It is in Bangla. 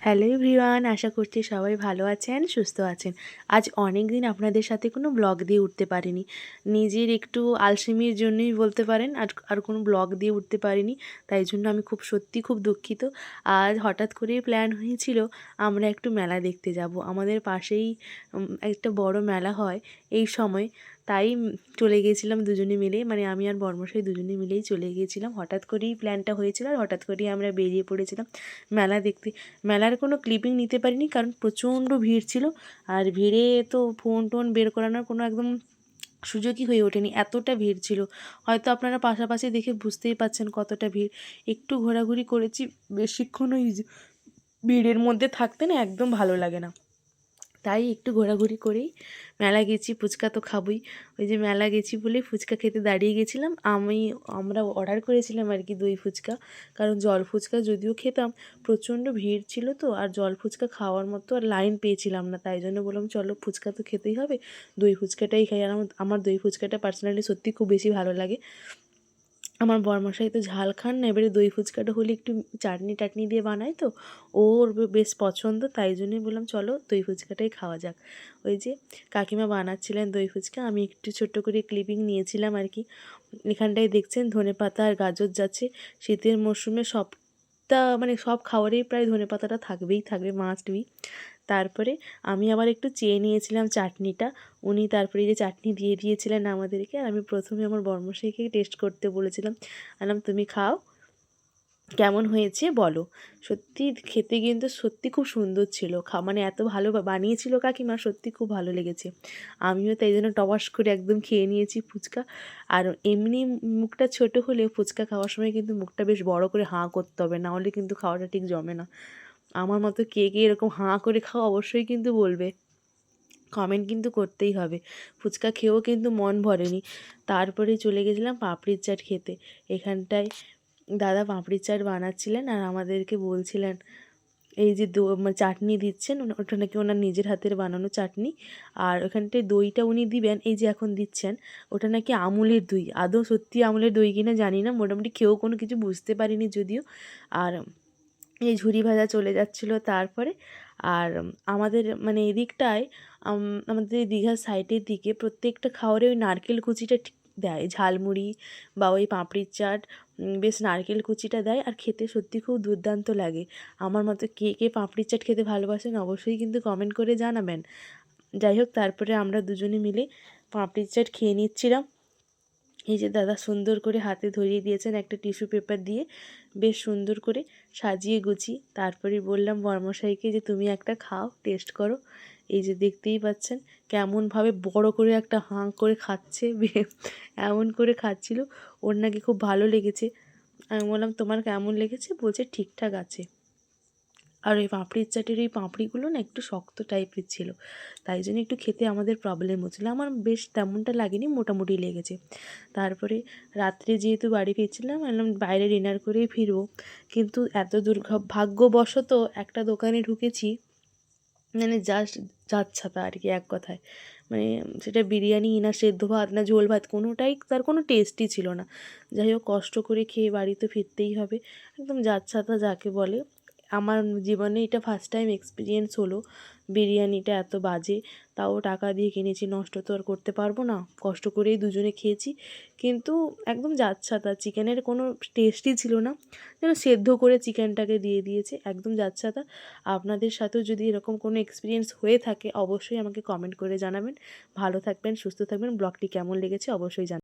হ্যালো এভরিওয়ান, আশা করছি সবাই ভালো আছেন, সুস্থ আছেন। আজ অনেক দিন আপনাদের সাথে কোনো ব্লগ দিয়ে উঠতে পারিনি। নিজের একটু আলসেমির জন্যই বলতে পারেন, আর কোনো ব্লগ দিয়ে উঠতে পারিনি। তাই জন্য আমি খুব দুঃখিত। আজ হঠাৎ করেই প্ল্যান হয়েছিল আমরা একটু মেলা দেখতে যাব। আমাদের পাশেই একটা বড় মেলা হয় এই সময়। তাই চলে গিয়েছিলাম দুজনে মিলে, মানে আমি আর বরমশাই দুজনে মিলেই চলে গিয়েছিলাম। হঠাৎ করেই প্ল্যানটা হয়েছিল আর হঠাৎ করেই আমরা বেরিয়ে পড়েছিলাম মেলা দেখতে। মেলার কোনো ক্লিপিং নিতে পারিনি, কারণ প্রচণ্ড ভিড় ছিল। আর ভিড়ে তো ফোন টোন বের করানোর কোনো একদম সুযোগই হয়ে ওঠেনি, এতটা ভিড় ছিল। হয়তো আপনারা পাশাপাশি দেখে বুঝতেই পাচ্ছেন কতটা ভিড়। একটু ঘোরাঘুরি করেছি, বেশিক্ষণ ওই ভিড়ের মধ্যে থাকতে না একদম ভালো লাগে না। তাই একটু ঘোরাঘুরি করেই মেলা গেছি, ফুচকা তো খাবোই। ওই যে মেলা গেছি বলে ফুচকা খেতে দাঁড়িয়ে গেছিলাম। আমরা অর্ডার করেছিলাম আর কি দই ফুচকা, কারণ জল ফুচকা যদিও খেতাম, প্রচণ্ড ভিড় ছিল তো, আর জল ফুচকা খাওয়ার মতো আর লাইন পেয়েছিলাম না। তাই জন্য বললাম চলো ফুচকা তো খেতেই হবে, দই ফুচকাটাই খাই। আর আমার দই ফুচকাটা পার্সোনালি সত্যি খুব বেশি ভালো লাগে। আমার বরমশাই তো ঝাল খান না, এবারে দই ফুচকাটা হলে একটু চাটনি টাটনি দিয়ে বানায় তো, ওর বেশ পছন্দ। তাই জন্যই বললাম চলো দই ফুচকাটাই খাওয়া যাক। ওই যে কাকিমা বানাচ্ছিলেন দই ফুচকা, আমি একটু ছোট্ট করে ক্লিপিং নিয়েছিলাম আর কি। এখানটায় দেখছেন ধনেপাতা আর গাজর যাচ্ছে। শীতের মরশুমে মানে সব খাবারেই প্রায় ধনেপাতাটা থাকবে, মাস্ট বি। তারপরে আমি আবার একটু চেয়ে নিয়েছিলাম চাটনিটা। উনি তারপরে যে চাটনি দিয়ে দিয়েছিলেন আমাদেরকে, আর আমি প্রথমে আমার বরমশাইকে টেস্ট করতে বলেছিলাম। বললাম তুমি খাও, কেমন হয়েছে বলো। সত্যি খেতে কিন্তু সত্যি খুব সুন্দর ছিল। মানে এত ভালো বানিয়েছিল কাকিমা, সত্যি খুব ভালো লেগেছে। আমিও তাই জন্য টবাস করে একদম খেয়ে নিয়েছি ফুচকা। আর এমনি মুখটা ছোট হলেও ফুচকা খাওয়ার সময় কিন্তু মুখটা বেশ বড় করে হাঁ করতে হবে, না হলে কিন্তু খাওয়াটা ঠিক জমে না। আমার মতো কে কে এরকম হাঁ করে খাও অবশ্যই কিন্তু বলবে, কমেন্ট কিন্তু করতেই হবে। ফুচকা খেয়েও কিন্তু মন ভরেনি। তারপরে চলে গেছিলাম পাপড়ির চাট খেতে। এখানটায় দাদা পাপড়ির চাট বানাচ্ছিলেন আর আমাদেরকে বলছিলেন এই যে চাটনি দিচ্ছেন, ওটা নাকি ওনার নিজের হাতের বানানো চাটনি। আর ওখানটায় দইটা উনি দিবেন, এই যে এখন দিচ্ছেন, ওটা নাকি আমুলের দই। আদৌ সত্যি আমুলের দই কিনা জানি না, মোটামুটি খেয়েও কোনো কিছু বুঝতে পারিনি যদিও। আর এই ঝুরি ভাজা চলে যাচ্ছিলো তারপরে। আর আমাদের মানে এদিকটায় আমাদের এই দীঘার সাইডের দিকে প্রত্যেকটা খাবারে ওই নারকেল কুচিটা ঠিক দেয়, ঝালমুড়ি বা ওই পাঁপড়ির চাট, বেশ নারকেল কুচিটা দেয় আর খেতে সত্যি খুব দুর্দান্ত লাগে। আমার মতো কে কে পাঁপড়ির চাট খেতে ভালোবাসেন অবশ্যই কিন্তু কমেন্ট করে জানাবেন। যাই হোক, তারপরে আমরা দুজনে মিলে পাঁপড়ির চাট খেয়ে নিচ্ছিলাম। এই যে দাদা সুন্দর করে হাতে ধরিয়ে দিয়েছেন একটা টিস্যু পেপার দিয়ে, বেশ সুন্দর করে সাজিয়ে গুছিয়ে। তারপরে বললাম বরমশাইকে যে তুমি একটা খাও, টেস্ট করো। এই যে দেখতেই পাচ্ছেন কেমনভাবে বড় করে একটা হাঁ করে খাচ্ছে, এমন করে খাচ্ছিল। ওর নাকি খুব ভালো লেগেছে। আমি বললাম তোমার কেমন লেগেছে, বলছে ঠিকঠাক আছে। আর ওই পাঁপড়ির চাটের এই পাঁপড়িগুলো না একটু শক্ত টাইপের ছিল, তাই জন্য একটু খেতে আমাদের প্রবলেম হচ্ছিলো। আমার বেশ তেমনটা লাগেনি, মোটামুটি লেগেছে। তারপরে রাত্রে যেহেতু বাড়ি ফিরছিলাম, বললাম বাইরে ডিনার করেই ফিরবো। কিন্তু এত ভাগ্যবশত একটা দোকানে ঢুকেছি, মানে জাস্ট যাচ্ছাতা আর কি, এক কথায়। মানে সেটা বিরিয়ানি না সেদ্ধ ভাত না ঝোল ভাত, কোনোটাই তার কোনো টেস্টই ছিল না। যাই হোক, কষ্ট করে খেয়ে বাড়ি তো ফিরতেই হবে, একদম যাচ্ছাতা যাকে বলে। আমার জীবনে এটা ফার্স্ট টাইম এক্সপিরিয়েন্স হলো বিরিয়ানিটা এত বাজে। তাও টাকা দিয়ে কিনেছি, নষ্ট তো আর করতে পারবো না, কষ্ট করেই দুজনে খেয়েছি। কিন্তু একদম যাচ্ছাতা, চিকেনের কোনো টেস্টই ছিল না, যেন সেদ্ধ করে চিকেনটাকে দিয়ে দিয়েছে, একদম যাচ্ছাতা। আপনাদের সাথেও যদি এরকম কোনো এক্সপিরিয়েন্স হয়ে থাকে অবশ্যই আমাকে কমেন্ট করে জানাবেন। ভালো থাকবেন, সুস্থ থাকবেন। ব্লগটি কেমন লেগেছে অবশ্যই জানাবেন।